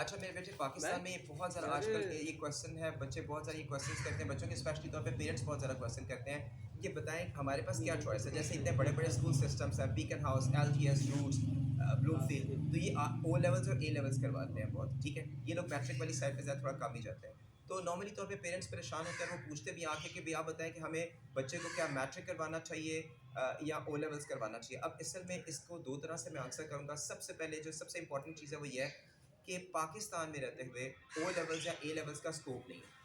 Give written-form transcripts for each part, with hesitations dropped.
अच्छा मेरे बेटे मैं पाकिस्तान में ये बहुत ज़्यादा यार आजकल ये क्वेश्चन है, बच्चे बहुत सारे ये क्वेश्चंस करते हैं, बच्चों के स्पेशली तौर पे पेरेंट्स बहुत ज़्यादा क्वेश्चन करते हैं। ये बताएँ हमारे पास क्या चॉइस है? जैसे इतने बड़े-बड़े स्कूल सिस्टम्स हैं, Beacon House, LGS, Roots, Bloomfield, तो ये ओ लेवल्स और ए लेवल्स करवाते हैं बहुत, ठीक है? ये लोग मैट्रिक वाली साइड पे ज़्यादा थोड़ा कम ही जाते हैं। तो नॉर्मली तौर पे पेरेंट्स परेशान होते हैं, वो पूछते भी आके कि भई आप बताएँ कि हमें बच्चे को क्या मैट्रिक करवाना चाहिए या ओ लेवल्स करवाना चाहिए? अब असल में इसको 2 तरह से मैं आंसर करूँगा। सबसे पहले जो सबसे इम्पोर्टेंट चीज़ है वो ये है कि पाकिस्तान में रहते हुए ओ लेवल्स या ए लेवल्स का स्कोप नहीं है।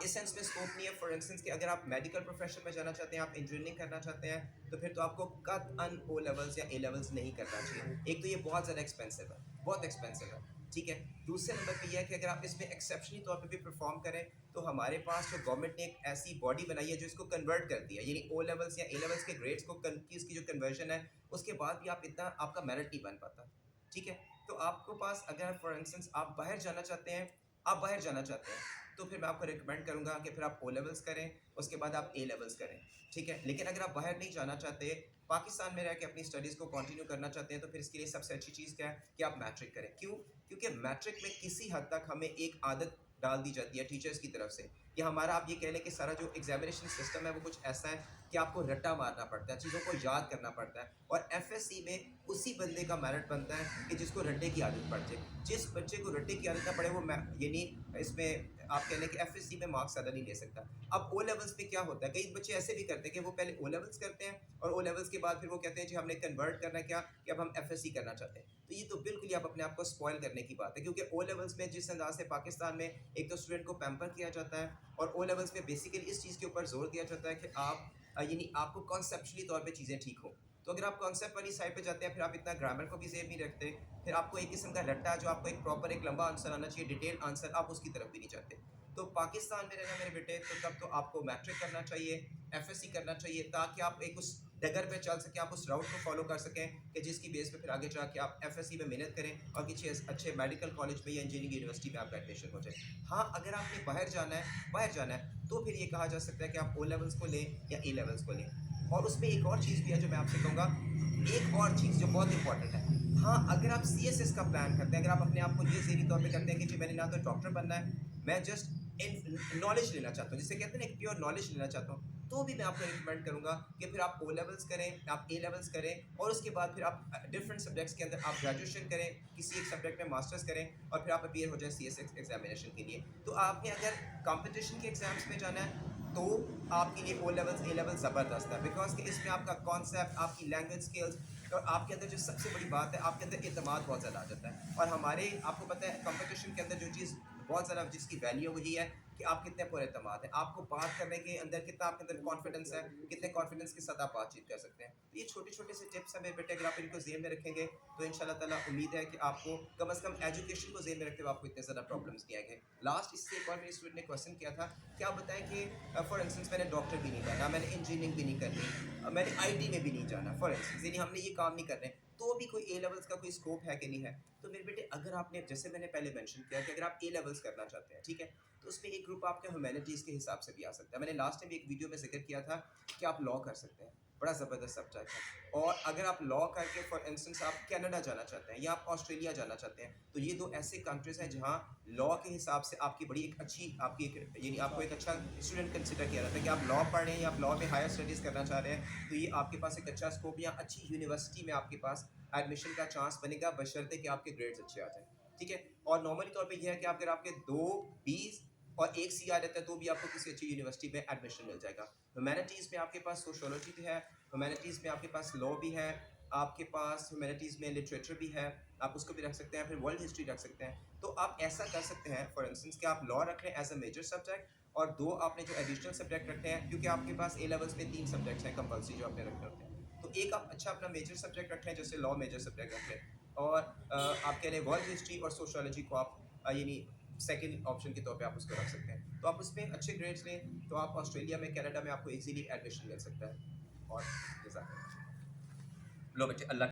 इस सेंस में स्कोप नहीं है फॉर इंस्टेंस कि अगर आप मेडिकल प्रोफेशन में जाना चाहते हैं, आप इंजीनियरिंग करना चाहते हैं, तो फिर तो आपको कतअन ओ लेवल्स या ए लेवल्स नहीं करना चाहिए। एक तो ये बहुत ज़्यादा एक्सपेंसिव है, बहुत एक्सपेंसिव है, ठीक है। दूसरे नंबर पे ये है कि अगर आप इसमें एक्सेप्शनली तौर पे भी परफॉर्म करें, तो हमारे पास जो गवर्नमेंट ने एक ऐसी बॉडी बनाई है जो इसको कन्वर्ट करती है, यानी ओ लेवल्स या ए लेवल्स के ग्रेड्स को की इसकी जो कन्वर्जन है, उसके बाद भी आप इतना आपका मेरिट नहीं बन पाता, ठीक है। तो आपके पास अगर फॉर इंस्टेंस आप बाहर जाना चाहते हैं, आप बाहर जाना चाहते हैं, तो फिर मैं आपको रिकमेंड करूँगा कि फिर आप ओ लेवल्स करें, उसके बाद आप ए लेवल्स करें, ठीक है। लेकिन अगर आप बाहर नहीं जाना चाहते, पाकिस्तान में रह के अपनी स्टडीज़ को कंटिन्यू करना चाहते हैं, तो फिर इसके लिए सबसे अच्छी चीज़ क्या है कि आप मैट्रिक करें। क्यों? क्योंकि मैट्रिक में किसी हद तक हमें एक आदत डाल दी जाती है टीचर्स की तरफ से, कि हमारा आप ये कह लें कि सारा जो एग्ज़ामिनेशन सिस्टम है वो कुछ ऐसा है कि आपको रट्टा मारना पड़ता है, चीज़ों को याद करना पड़ता है, और एफएससी में उसी बंदे का मेरिट बनता है कि जिसको रट्टे की आदत पड़ जाए। जिस बच्चे को रट्टे की आदत ना पड़े, वो यानी इसमें आप कह लें कि एफएससी में मार्क्स ज़्यादा नहीं ले सकता। अब ओ लेवल्स पे क्या होता है, कई बच्चे ऐसे भी करते हैं कि वो पहले ओ लेवल्स करते हैं और ओ लेवल्स के बाद फिर वो कहते हैं जी हमने कन्वर्ट करना है क्या, कि अब हम एफएससी करना चाहते हैं। तो ये तो बिल्कुल ही आप अपने आप को स्पॉइल करने की बात है, क्योंकि ओ लेवल्स में जिस अंदाज से पाकिस्तान में एक तो स्टूडेंट को पैम्पर किया जाता है, और ओ लेवल्स में बेसिकली इस चीज़ के ऊपर जोर दिया जाता है कि आप यानी आपको कॉन्सेप्चुअली तौर पे चीज़ें ठीक हो। तो अगर आप कॉन्सेप्ट वाली साइड पे जाते हैं, फिर आप इतना ग्रामर को भी ज़ेब नहीं रखते, फिर आपको एक किस्म का रट्टा जो आपको एक प्रॉपर एक लंबा आंसर आना चाहिए, डिटेल आंसर, आप उसकी तरफ भी नहीं जाते। तो पाकिस्तान में रहना मेरे बेटे, तो तब तो आपको मैट्रिक करना चाहिए, एफएससी करना चाहिए, ताकि आप एक उस डगर पे चल सकें, आप उस राउट को फॉलो कर सकें कि जिसकी बेस पे फिर आगे जाके आप एफएससी में मेहनत करें और किसी अच्छे मेडिकल कॉलेज में या इंजीनियरिंग यूनिवर्सिटी में आपका एडमिशन हो जाए। हाँ, अगर आपने बाहर जाना है, तो फिर ये कहा जा सकता है कि आप ओ लेवल्स को लें या ए लेवल्स को लें। और उसमें एक और चीज़ भी है जो मैं आपसे कहूँगा, एक और चीज़ जो बहुत इंपॉर्टेंट है। हाँ, अगर आप सीएसएस का प्लान करते हैं, अगर आप अपने आप को ये ज़हनी तौर पे करते हैं कि जी मैंने ना तो डॉक्टर बनना है, मैं जस्ट इन नॉलेज लेना चाहता हूँ, जिसे कहते हैं ना एक प्योर नॉलेज लेना चाहता हूँ, तो भी मैं आपको रिकमेंड करूँगा कि फिर आप ओ लेवल्स करें, आप ए लेवल्स करें, और उसके बाद फिर आप डिफरेंट सब्जेक्ट्स के अंदर आप ग्रेजुएशन करें, किसी एक सब्जेक्ट में मास्टर्स करें, और फिर आप अपीयर हो जाएँ सीएसएस एग्जामिनेशन के लिए। तो आपने अगर कंपटीशन के एग्जाम्स में जाना है, तो आपके लिए ओ लेवल्स ए लेवल्स ज़बरदस्त है, बिकॉज कि इसमें आपका कॉन्सेप्ट, आपकी लैंग्वेज स्किल्स, और आपके अंदर जो सबसे बड़ी बात है, आपके अंदर एतमाद बहुत ज़्यादा आ जाता है। और हमारे आपको पता है कंपटीशन के अंदर जो चीज़ बहुत ज़्यादा जिसकी वैल्यू वही है कि आप कितने पुरएतमाद हैं, आपको बात करने के अंदर कितना आपके अंदर कॉन्फिडेंस है, कितने कॉन्फिडेंस के साथ आप बातचीत कर सकते हैं। तो ये छोटे-छोटे से टिप्स हैं मेरे बेटे, अगर आप इनको ज़हन में रखेंगे, तो इंशाल्लाह ताला उम्मीद है कि आपको कम से कम एजुकेशन को ज़हन में रखते हुए आपको इतने ज़्यादा प्रॉब्लम्स नहीं आएँगे। लास्ट इससे एक और मेरे स्टूडेंट ने क्वेश्चन किया था कि आप बताएँ कि फॉर इंस्टेंस मैंने डॉक्टर भी नहीं बनना, मैंने इंजीनियरिंग भी नहीं करनी, मैंने आईटी में भी नहीं जाना, फॉर इंस्टेंस यानी हमने ये काम नहीं करने, तो भी कोई ए लेवल्स का कोई स्कोप है कि नहीं है? तो मेरे बेटे, अगर आपने, जैसे मैंने पहले मेंशन किया कि अगर आप ए लेवल्स करना चाहते हैं, ठीक है? तो उसमें एक ग्रुप आपके ह्यूमैनिटीज़ के हिसाब से भी आ सकता है। मैंने लास्ट टाइम एक वीडियो में ज़िक्र किया था कि आप लॉ कर सकते हैं, बड़ा ज़बरदस्त सब्जेक्ट है। और अगर आप लॉ करके फॉर इंस्टेंस आप कनाडा जाना चाहते हैं या आप ऑस्ट्रेलिया जाना चाहते हैं, तो ये 2 ऐसे कंट्रीज़ हैं जहाँ लॉ के हिसाब से आपकी बड़ी एक अच्छी आपकी एक यानी आपको एक अच्छा स्टूडेंट कंसिडर किया जाता है कि आप लॉ पढ़ रहे हैं या आप लॉ में हायर स्टडीज़ करना चाह रहे हैं, तो ये आपके पास एक अच्छा स्कोप या अच्छी यूनिवर्सिटी में आपके पास एडमिशन का चांस बनेगा, बशर्ते कि आपके ग्रेड्स अच्छे आ जाएँ, ठीक है? और नॉर्मली तौर पे ये है कि अगर आपके 2 बीस और 1 सी आ जाता है, तो भी आपको किसी अच्छी यूनिवर्सिटी में एडमिशन मिल जाएगा। ह्यूमैनिटीज़ में आपके पास सोशियोलॉजी भी है, ह्यूमैनिटीज़ में आपके पास लॉ भी है, आपके पास ह्यूमैनिटीज़ में लिटरेचर भी है, आप उसको भी रख सकते हैं, फिर वर्ल्ड हिस्ट्री रख सकते हैं। तो आप ऐसा कर सकते हैं फॉर इंस्टेंस कि आप लॉ रख लें एज़ अ मेजर सब्जेक्ट, और 2 आपने जो एडिशनल सब्जेक्ट रखने हैं, क्योंकि आपके पास ए लेवल्स में 3 सब्जेक्ट्स हैं कंपल्सरी जो आपने रखने होते हैं। तो एक आप अच्छा अपना मेजर सब्जेक्ट रख लें, जैसे लॉ मेजर सब्जेक्ट रख लें, और आप कह लें वर्ल्ड हिस्ट्री और सोशियोलॉजी को आप यानी सेकंड ऑप्शन के तौर पे आप उसको रख सकते हैं। तो आप उसमें अच्छे ग्रेड्स लें, तो आप ऑस्ट्रेलिया में, कनाडा में आपको ईज़िली एडमिशन मिल सकता है। और जज़ाकल्लाह। लो बच्चे, अल्लाह